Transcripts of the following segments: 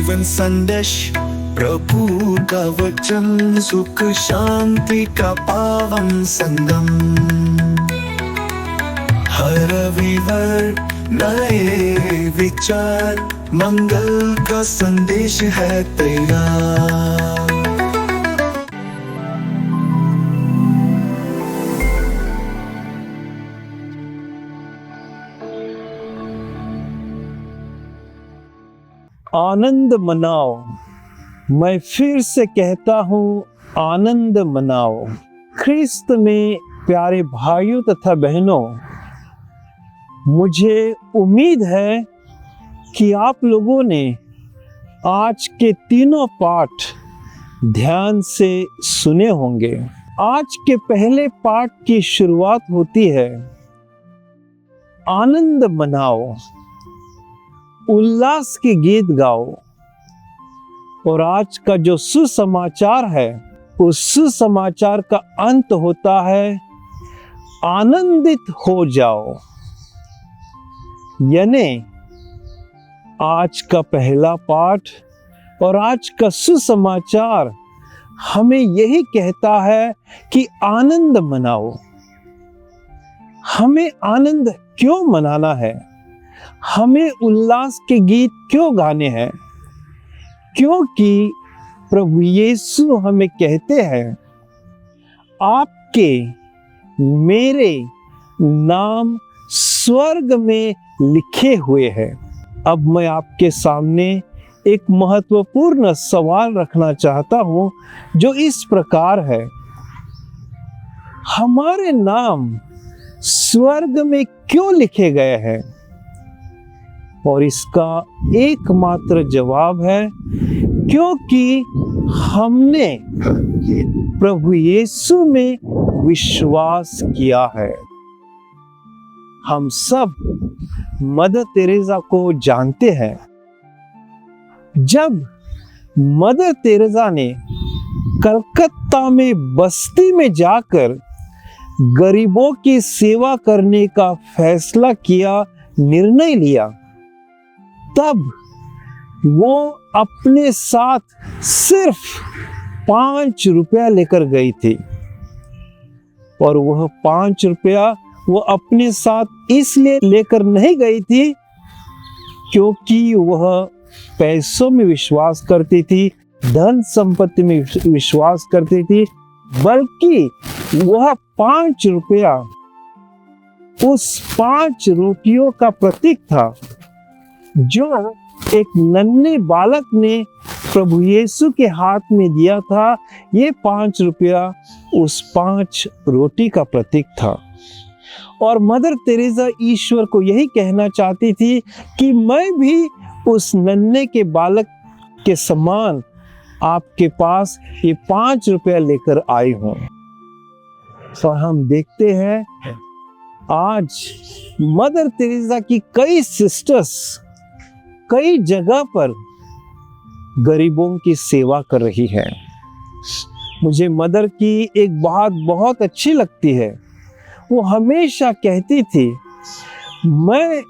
जीवन संदेश, प्रभु का वचन, सुख शांति का पावन संगम। हर रविवार नए विचार, मंगल का संदेश है तैयार। आनंद मनाओ। मैं फिर से कहता हूँ, आनंद मनाओ। ख्रिस्त में प्यारे भाइयों तथा बहनों, मुझे उम्मीद है कि आप लोगों ने आज के तीनों पाठ ध्यान से सुने होंगे। आज के पहले पाठ की शुरुआत होती है, आनंद मनाओ, उल्लास के गीत गाओ। और आज का जो सुसमाचार है, उस सुसमाचार का अंत होता है, आनंदित हो जाओ। यानी आज का पहला पाठ और आज का सुसमाचार हमें यही कहता है कि आनंद मनाओ। हमें आनंद क्यों मनाना है? हमें उल्लास के गीत क्यों गाने हैं? क्योंकि प्रभु यीशु हमें कहते हैं, आपके मेरे नाम स्वर्ग में लिखे हुए हैं। अब मैं आपके सामने एक महत्वपूर्ण सवाल रखना चाहता हूं, जो इस प्रकार है, हमारे नाम स्वर्ग में क्यों लिखे गए हैं? और इसका एकमात्र जवाब है, क्योंकि हमने प्रभु यीशु में विश्वास किया है। हम सब मदर तेरेसा को जानते हैं। जब मदर तेरेसा ने कलकत्ता में बस्ती में जाकर गरीबों की सेवा करने का फैसला किया, निर्णय लिया, तब वो अपने साथ सिर्फ 5 रुपया लेकर गई थी। और वह 5 रुपया वो अपने साथ इसलिए लेकर नहीं गई थी क्योंकि वह पैसों में विश्वास करती थी, धन संपत्ति में विश्वास करती थी, बल्कि वह 5 रुपया उस 5 रोटियों का प्रतीक था, जो एक नन्हे बालक ने प्रभु यीशु के हाथ में दिया था। ये 5 रुपया उस 5 रोटी का प्रतीक था। और मदर तेरेसा ईश्वर को यही कहना चाहती थी कि मैं भी उस नन्हे के बालक के समान आपके पास ये 5 रुपया लेकर आई हूं। तो हम देखते हैं आज मदर तेरेसा की कई सिस्टर्स कई जगह पर गरीबों की सेवा कर रही है। मुझे मदर की एक बात बहुत अच्छी लगती है। वो हमेशा कहती थी, मैं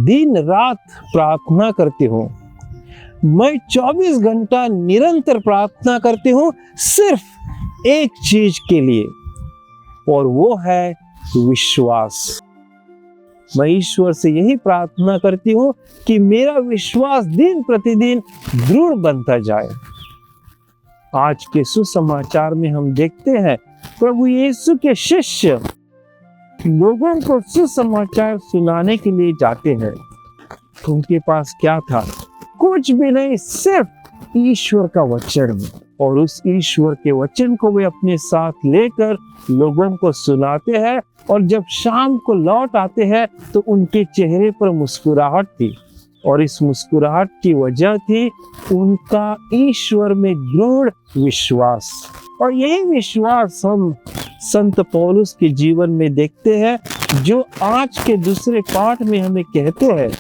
दिन रात प्रार्थना करती हूँ, मैं 24 घंटा निरंतर प्रार्थना करती हूँ, सिर्फ एक चीज के लिए, और वो है विश्वास। मैं ईश्वर से यही प्रार्थना करती हूँ कि मेरा विश्वास दिन प्रतिदिन दृढ़ बनता जाए। आज के सुसमाचार में हम देखते हैं, प्रभु यीशु के शिष्य लोगों को सुसमाचार सुनाने के लिए जाते हैं। उनके पास क्या था? कुछ भी नहीं, सिर्फ ईश्वर का वचन। और उस ईश्वर के वचन को वे अपने साथ लेकर लोगों को सुनाते हैं। और जब शाम को लौट आते हैं तो उनके चेहरे पर मुस्कुराहट थी, और इस मुस्कुराहट की वजह थी उनका ईश्वर में दृढ़ विश्वास। और यही विश्वास हम संत पौलुस के जीवन में देखते हैं, जो आज के दूसरे पाठ में हमें कहते हैं,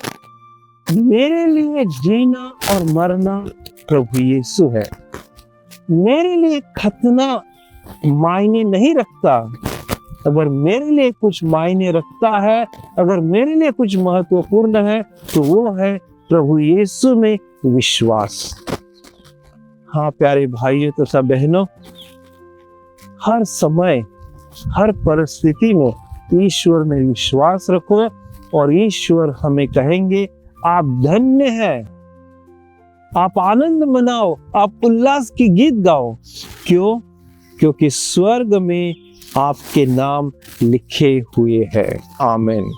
मेरे लिए जीना और मरना प्रभु यीशु है। मेरे लिए खतना मायने नहीं रखता। अगर मेरे लिए कुछ मायने रखता है, अगर मेरे लिए कुछ महत्वपूर्ण है, तो वो है प्रभु यीशु में विश्वास। हाँ प्यारे भाइयों तथा बहनों, हर समय हर परिस्थिति में ईश्वर में विश्वास रखो और ईश्वर हमें कहेंगे आप धन्य हैं। आप आनंद मनाओ, आप उल्लास की गीत गाओ। क्यों? क्योंकि स्वर्ग में आपके नाम लिखे हुए हैं। आमीन।